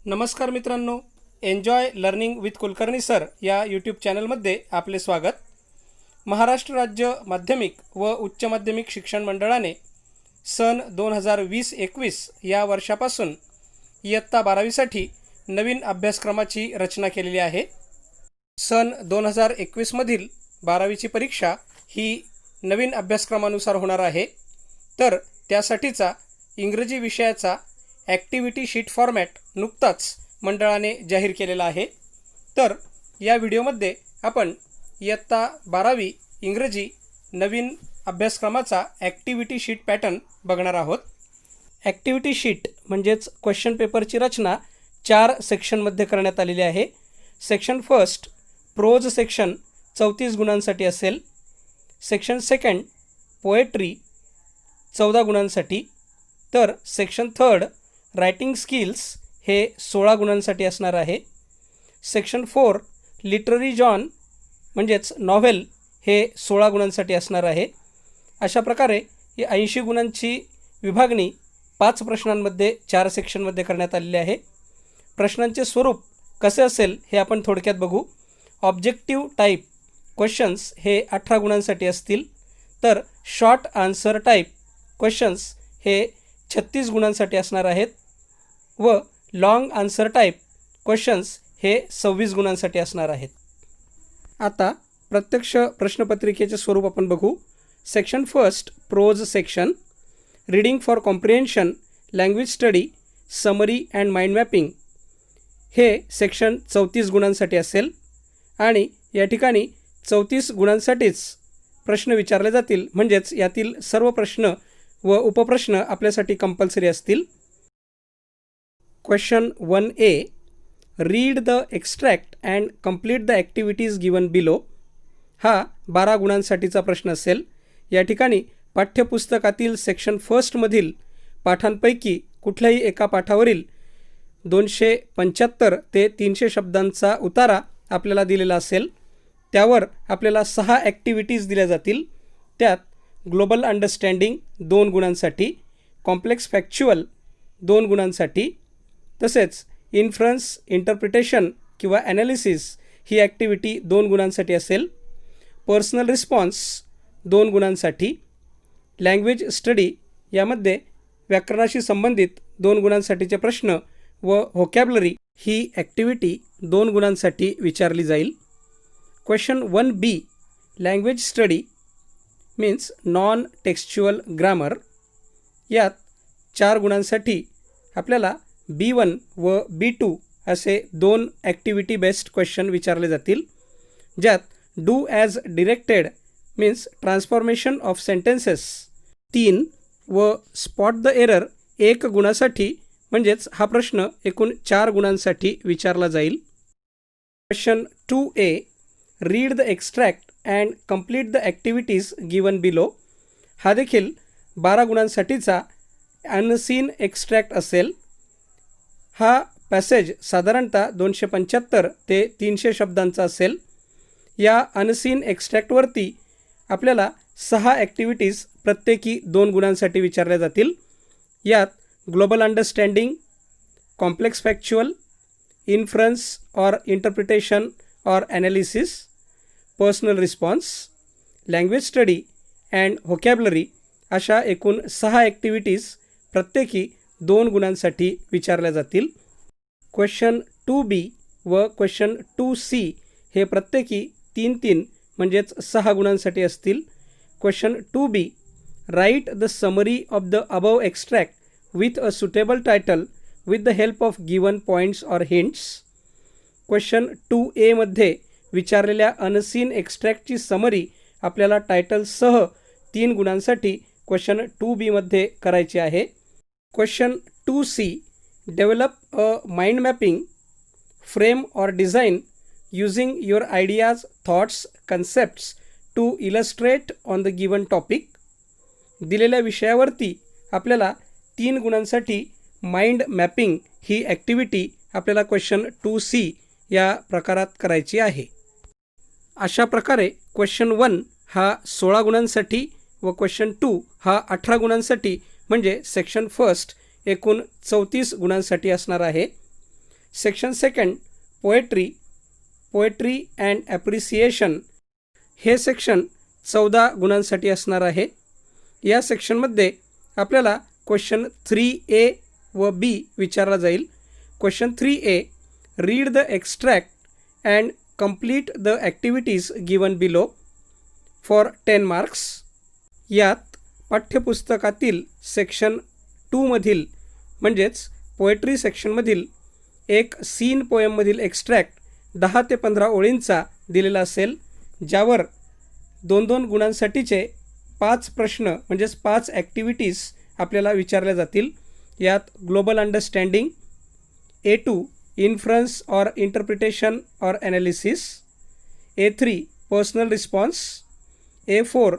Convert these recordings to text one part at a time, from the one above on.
नमस्कार मित्रांनो, enjoy learning with Kulkarni sir या यूट्यूब चॅनलमध्ये आपले स्वागत. महाराष्ट्र राज्य माध्यमिक व उच्च माध्यमिक शिक्षण मंडळाने सन 2020-21 या वर्षापासून इयत्ता 12वीसाठी नवीन अभ्यासक्रमाची रचना केलेली आहे. सन 2021मधील 12वीची परीक्षा ही नवीन अभ्यासक्रमानुसार होणार आहे. तर त्यासाठीचा इंग्रजी विषयाचा ॲक्टिव्हिटी शीट फॉर्मॅट नुकताच मंडळाने जाहीर केलेला आहे. तर या व्हिडिओमध्ये आपण इयत्ता 12वी इंग्रजी नवीन अभ्यासक्रमाचा ॲक्टिव्हिटी शीट पॅटर्न बघणार आहोत. ॲक्टिव्हिटी शीट म्हणजेच क्वेश्चन पेपरची रचना 4 सेक्शनमध्ये करण्यात आलेली आहे. सेक्शन फर्स्ट प्रोज सेक्शन 34 गुणांसाठी असेल. सेक्शन सेकंड पोएट्री 14 गुणांसाठी. तर सेक्शन थर्ड रायटिंग स्किल्स हे 16 गुणांसाठी असणार आहे. सेक्शन 4 लिटररी जॉन म्हणजेच नॉव्हेल हे 16 गुणांसाठी असणार आहे. अशा प्रकारे ही 80 गुणांची विभागणी 5 प्रश्नांमध्ये 4 सेक्शनमध्ये करण्यात आलेली आहे. प्रश्नांचे स्वरूप कसे असेल हे आपण थोडक्यात बघू. ऑब्जेक्टिव्ह टाईप क्वेश्चन्स हे 18 गुणांसाठी असतील. तर शॉर्ट आन्सर टाईप क्वेश्चन्स हे 36 गुणांसाठी असणार आहेत व लॉंग आन्सर टाईप क्वेश्चन्स हे 26 गुणांसाठी असणार आहेत. आता प्रत्यक्ष प्रश्नपत्रिकेचे स्वरूप आपण बघू. Section first pros section reading for comprehension, language study, summary and mind mapping हे सेक्शन 34 गुणांसाठी असेल आणि या ठिकाणी 34 गुणांसाठीच प्रश्न विचारले जातील. म्हणजेच यातील सर्व प्रश्न व उपप्रश्न आपल्यासाठी कंपल्सरी असतील. Question 1A read the extract and complete the activities given below हा 12 गुणांसाठीचा प्रश्न असेल. या ठिकाणी पाठ्यपुस्तकातील सेक्शन फर्स्टमधील पाठांपैकी कुठल्याही एका पाठावरील 275 ते 300 शब्दांचा उतारा आपल्याला दिलेला असेल. त्यावर आपल्याला 6 ॲक्टिव्हिटीज दिल्या जातील. त्यात ग्लोबल अंडरस्टँडिंग 2 गुणांसाठी, कॉम्प्लेक्स फॅक्च्युअल 2 गुणांसाठी, तसेच इन्फ्रन्स, इंटरप्रिटेशन किंवा ॲनालिसिस ही ॲक्टिव्हिटी 2 गुणांसाठी असेल. पर्सनल रिस्पॉन्स 2 गुणांसाठी. लँग्वेज स्टडी यामध्ये व्याकरणाशी संबंधित 2 गुणांसाठीचे प्रश्न व व्होकॅब्युलरी ही ॲक्टिव्हिटी 2 गुणांसाठी विचारली जाईल. Question 1B language study means non textual grammar यात 4 गुणांसाठी आपल्याला B1 व B2 असे 2 ॲक्टिव्हिटी बेस्ड क्वेश्चन विचारले जातील. ज्यात do as directed means transformation of sentences 3 व स्पॉट द एरर 1 गुणासाठी. म्हणजेच हा प्रश्न एकूण 4 गुणांसाठी विचारला जाईल. Question 2A read the extract and complete the activities given below हा देखील 12 गुणांसाठीचा अनसीन एक्स्ट्रॅक्ट असेल. हा पॅसेज साधारणतः 275 ते 300 शब्दांचा असेल. या अनसीन एक्स्ट्रॅक्टवरती आपल्याला 6 ॲक्टिव्हिटीज प्रत्येकी 2 गुणांसाठी विचारल्या जातील. यात global understanding, complex factual, inference or interpretation or analysis, personal response, language study and vocabulary अशा एकूण 6 ॲक्टिव्हिटीज प्रत्येकी 2 गुणांसाठी विचारल्या जातील. क्वेश्चन 2B व क्वेश्चन 2C हे प्रत्येकी 3 म्हणजेच 6 गुणांसाठी असतील. Question 2B write the summary of the above extract with a suitable title with the help of given points or hints. Question 2A मध्ये विचारलेल्या अनसीन एक्स्ट्रॅक्टची समरी आपल्याला टायटलसह 3 गुणांसाठी क्वेश्चन 2B मध्ये करायची आहे. Question 2C develop a mind mapping frame or design using your ideas, thoughts, concepts to illustrate on the given topic. दिलेल्या विषयावरती आपल्याला 3 गुणांसाठी माइंड मॅपिंग ही ॲक्टिव्हिटी आपल्याला क्वेश्चन 2C या प्रकारात करायची आहे. अशा प्रकारे क्वेश्चन 1 हा 16 गुणांसाठी व क्वेश्चन 2 हा 18 गुणांसाठी म्हणजे सेक्शन फर्स्ट एकूण 34 गुणांसाठी असणार आहे. Section second poetry and appreciation हे सेक्शन 14 गुणांसाठी असणार आहे. या सेक्शनमध्ये आपल्याला क्वेश्चन 3A व B विचारला जाईल. Question 3A, read the extract and complete the activities given below for 10 marks. यात पाठ्यपुस्तकातील सेक्शन 2 मधील म्हणजेच पोएट्री सेक्शनमधील एक सीन पोएममधील एक्स्ट्रॅक्ट 10 ते 15 ओळींचा दिलेला असेल, ज्यावर 2-2 गुणांसाठीचे 5 प्रश्न म्हणजेच 5 ॲक्टिव्हिटीज आपल्याला विचारल्या जातील. यात global understanding, A2 influence or interpretation or analysis, A3 personal response, A4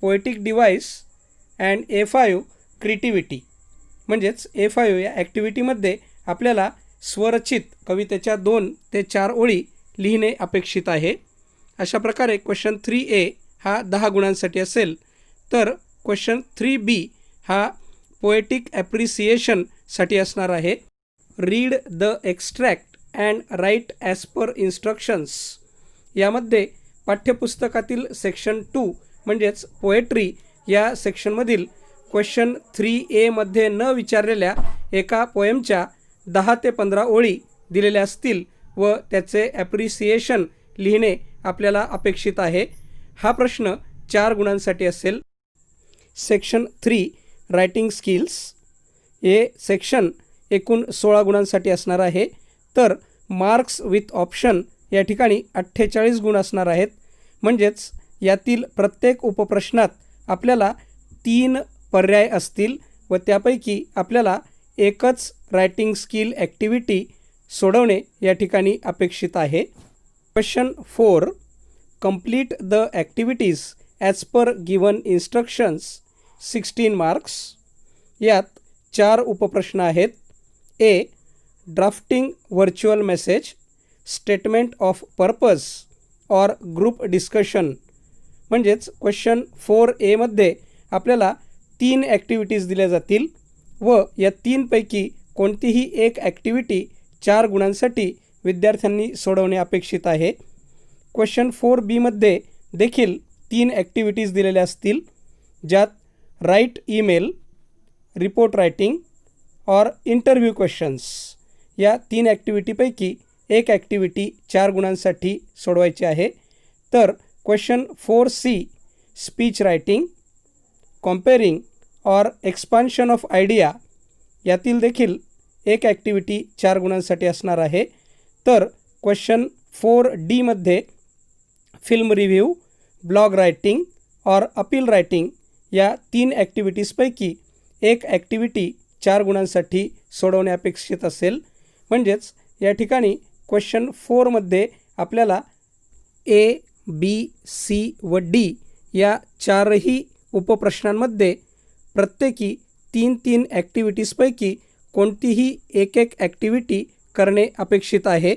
poetic device and A5 creativity. म्हणजेच A5 या ॲक्टिव्हिटीमध्ये आपल्याला स्वरचित कवितेच्या 2 ते 4 ओळी लिहिणे अपेक्षित आहे. अशा प्रकारे क्वेश्चन 3A हा 10 गुणांसाठी असेल, तर क्वेश्चन 3B हा पोएटिक ॲप्रिसिएशनसाठी असणार आहे. Read the extract and write as per instructions. यामध्ये पाठ्यपुस्तकातील सेक्शन 2 म्हणजेच पोएट्री या सेक्शनमधील क्वेश्चन 3A मध्ये न विचारलेल्या एका पोएमच्या 10 ते 15 ओळी दिलेल्या असतील व त्याचे ॲप्रिसिएशन लिहिणे आपल्याला अपेक्षित आहे. हा प्रश्न 4 गुणांसाठी असेल. सेक्शन 3 रायटिंग स्किल्स हे सेक्शन एकूण 16 गुणांसाठी असणार आहे, तर मार्क्स विथ ऑप्शन या ठिकाणी 48 गुण असणार आहेत. म्हणजेच यातील प्रत्येक उपप्रश्नात आपल्याला 3 पर्याय असतील व त्यापैकी आपल्याला एकच रायटिंग स्किल ॲक्टिव्हिटी सोडवणे या ठिकाणी अपेक्षित आहे. Question 4, complete the activities as per given instructions 16 marks. यात 4 उपप्रश्न आहेत. A, drafting virtual message, statement of purpose or group discussion. म्हणजेच क्वेश्चन 4A मध्ये आपल्याला 3 ॲक्टिव्हिटीज दिल्या जातील व या 3 पैकी कोणतीही एक ॲक्टिव्हिटी 4 गुणांसाठी विद्यार्थ्यांनी सोडवणे अपेक्षित आहे. क्वेश्चन 4B मध्ये देखील 3 ॲक्टिव्हिटीज दिलेल्या असतील, ज्यात राईट ईमेल, रिपोर्ट रायटिंग और इंटरव्ह्यू क्वेश्चन्स या 3 ॲक्टिव्हिटीपैकी एक ॲक्टिव्हिटी 4 गुणांसाठी सोडवायची आहे. तर क्वेश्चन 4C, स्पीच रायटिंग, कॉम्पेरिंग और एक्सपान्शन ऑफ आयडिया यातील देखील एक ॲक्टिव्हिटी 4 गुणांसाठी असणार आहे. तर क्वेश्चन 4D मध्ये फिल्म रिव्ह्यू, ब्लॉग रायटिंग और अपील रायटिंग या 3 ॲक्टिव्हिटीजपैकी एक ॲक्टिव्हिटी 4 गुणांसाठी सोडवणे अपेक्षित असेल. म्हणजेच या ठिकाणी क्वेश्चन 4 मध्ये आपल्याला A, B, C व D या 4ही उपप्रश्नांमध्ये प्रत्येकी 3-3 ॲक्टिव्हिटीजपैकी कोणतीही एक ॲक्टिव्हिटी करणे अपेक्षित आहे.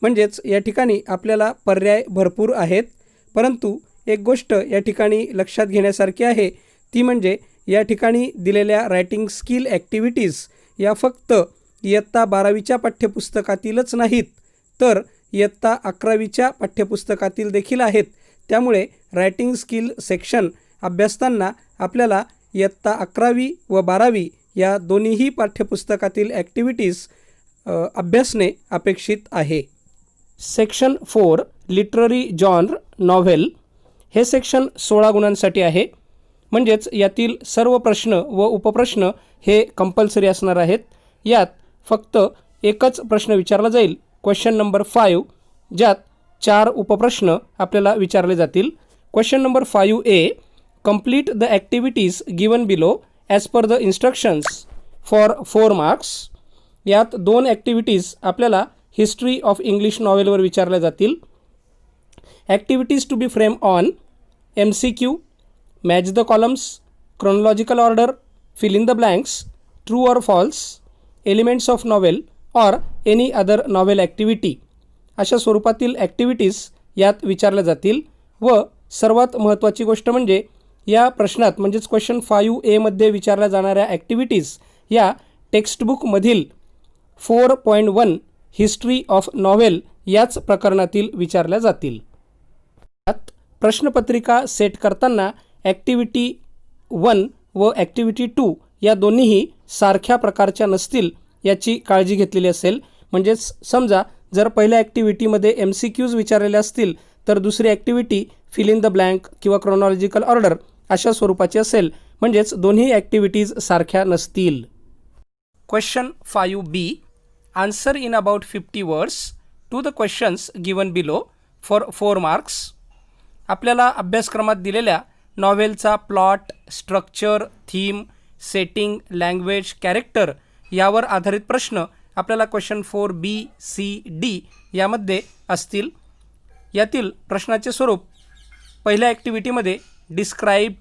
म्हणजेच या ठिकाणी आपल्याला पर्याय भरपूर आहेत, परंतु एक गोष्ट या ठिकाणी लक्षात घेण्यासारखी आहे, ती म्हणजे या ठिकाणी दिलेल्या रायटिंग स्किल ॲक्टिव्हिटीज या फक्त इयत्ता 12वीच्या पाठ्यपुस्तकातीलच नाहीत, तर इयत्ता 11वीच्या पाठ्यपुस्तकातील देखील आहेत. त्यामुळे रायटिंग स्किल सेक्शन अभ्यासताना आपल्याला इयत्ता 11वी व 12वी या दोन्हीही पाठ्यपुस्तकातील ॲक्टिव्हिटीज अभ्यासणे अपेक्षित आहे. सेक्शन 4 लिटररी जॉनर नॉव्हेल हे सेक्शन 16 गुणांसाठी आहे. म्हणजेच यातील सर्व प्रश्न व उपप्रश्न हे कंपल्सरी असणार आहेत. यात फक्त एकच प्रश्न विचारला जाईल, क्वेश्चन नंबर 5, ज्यात 4 उपप्रश्न आपल्याला विचारले जातील. Question number 5A, complete the activities given below as per the instructions for 4 marks. यात 2 ॲक्टिव्हिटीज आपल्याला हिस्ट्री ऑफ इंग्लिश नॉवेलवर विचारल्या जातील. Activities to be frame on MCQ, match the columns, chronological order, fill in the blanks, true or false, elements of novel or any other novel activity अशा स्वरूपातील activities यात विचारल्या जातील. व सर्वात महत्त्वाची गोष्ट म्हणजे या प्रश्नात म्हणजेच क्वेश्चन 5A मध्ये विचारल्या जाणाऱ्या ॲक्टिव्हिटीज या टेक्स्टबुकमधील 4.1 हिस्ट्री ऑफ नॉव्हेल याच प्रकरणातील विचारल्या जातील. यात प्रश्नपत्रिका सेट करताना ॲक्टिव्हिटी 1 व ॲक्टिव्हिटी 2 या दोन्हीही सारख्या प्रकारच्या नसतील याची काळजी घेतलेली असेल. म्हणजेच समजा जर पहिल्या ॲक्टिव्हिटीमध्ये MCQs विचारलेले असतील तर दुसरी activity fill in the blank किंवा क्रोनॉलॉजिकल ऑर्डर अशा स्वरूपाची असेल. म्हणजेच दोन्ही ॲक्टिव्हिटीज सारख्या नसतील. Question 5B. Answer in about 50 words to the questions given below for 4 marks. आपल्याला अभ्यासक्रमात दिलेल्या नॉव्हेलचा plot, structure, theme, setting, language, character यावर आधारित प्रश्न आपल्याला क्वेश्चन 4B, C, D यामध्ये असतील. यातील प्रश्नाचे स्वरूप पहिल्या ॲक्टिव्हिटीमध्ये describe,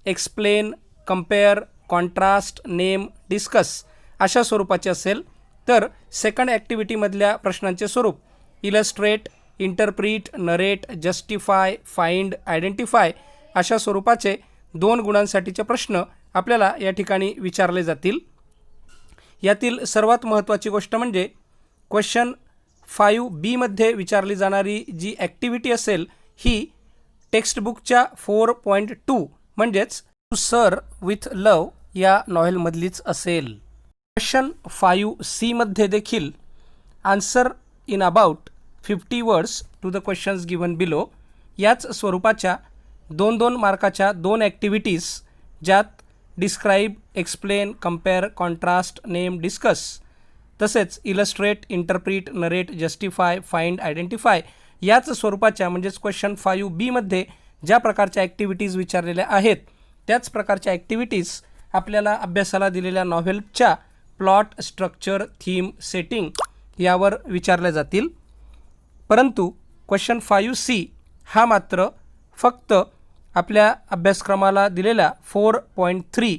explain, compare, contrast, name, discuss अशा स्वरूपाचे असेल. तर सेकंड ॲक्टिव्हिटीमधल्या प्रश्नांचे स्वरूप illustrate, interpret, narrate, justify, find, identify अशा स्वरूपाचे 2 गुणांसाठीचे प्रश्न आपल्याला या ठिकाणी विचारले जातील. यातील सर्वात महत्त्वाची गोष्ट म्हणजे क्वेश्चन 5B मध्ये विचारली जाणारी जी ॲक्टिव्हिटी असेल ही टेक्स्टबुकच्या 4.2 म्हणजेच टू सर्व विथ लव या नॉव्हेलमधलीच असेल. क्वेश्चन 5C मध्ये देखील answer in about 50 words to the questions given below याच स्वरूपाच्या 2-2 मार्काच्या 2 ॲक्टिव्हिटीज ज्यात describe, explain, compare, contrast, name, discuss तसेच illustrate, interpret, narrate, justify, find, identify याच स्वरूपाच्या म्हणजेच क्वेश्चन 5B मध्ये ज्या प्रकारच्या ॲक्टिव्हिटीज विचारलेल्या आहेत त्याच प्रकारच्या ॲक्टिव्हिटीज आपल्याला अभ्यासाला दिलेल्या नॉव्हेलच्या प्लॉट, स्ट्रक्चर, थीम, सेटिंग यावर विचारल्या जातील. परंतु क्वेश्चन 5C हा मात्र फक्त आपल्या अभ्यासक्रमाला दिलेल्या 4.3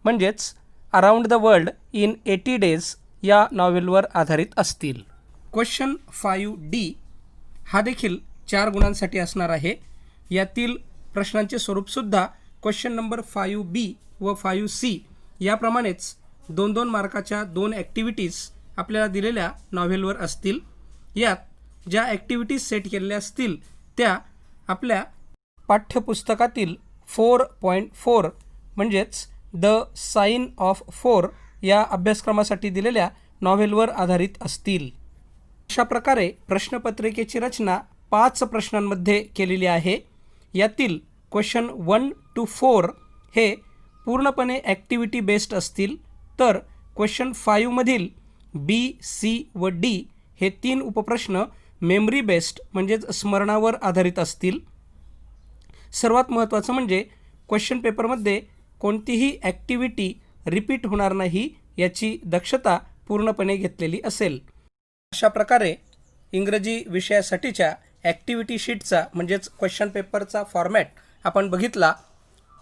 म्हणजेच around the world in 80 days या नॉव्हेलवर आधारित असतील. क्वेश्चन 5D हा देखील 4 गुणांसाठी असणार आहे. यातील प्रश्नांचे स्वरूपसुद्धा क्वेश्चन नंबर 5B व 5C याप्रमाणेच 2-2 मार्काच्या 2 ॲक्टिव्हिटीज आपल्याला दिलेल्या नॉव्हेलवर असतील. यात ज्या ॲक्टिव्हिटीज सेट केलेल्या असतील त्या आपल्या पाठ्यपुस्तकातील 4.4 म्हणजेच द साइन ऑफ 4 या अभ्यासक्रमासाठी दिलेल्या नॉव्हेलवर आधारित असतील. अशा प्रकारे प्रश्नपत्रिकेची रचना 5 प्रश्नांमध्ये केलेली आहे. यातील क्वेश्चन 1 to 4 हे पूर्णपणे ॲक्टिव्हिटी बेस्ड असतील. तर क्वेश्चन 5 मधील B, C व D हे 3 उपप्रश्न मेमरी बेस्ड म्हणजेच स्मरणावर आधारित असतील. सर्वात महत्त्वाचं म्हणजे क्वेश्चन पेपरमध्ये कोणतीही ॲक्टिव्हिटी रिपीट होणार नाही याची दक्षता पूर्णपणे घेतलेली असेल. अशा प्रकारे इंग्रजी विषयासाठीच्या ॲक्टिव्हिटी शीटचा म्हणजेच क्वेश्चन पेपरचा फॉर्मॅट आपण बघितला.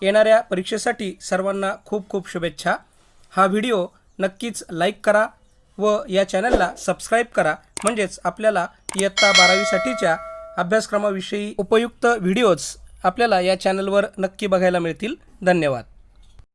येणाऱ्या परीक्षेसाठी सर्वांना खूप खूप शुभेच्छा. हा व्हिडिओ नक्कीच लाईक करा व या चॅनलला सबस्क्राईब करा म्हणजेच आपल्याला इयत्ता 12वीसाठीच्या अभ्यासक्रमाविषयी उपयुक्त व्हिडिओज आपल्याला या चॅनलवर नक्की बघायला मिळतील. धन्यवाद.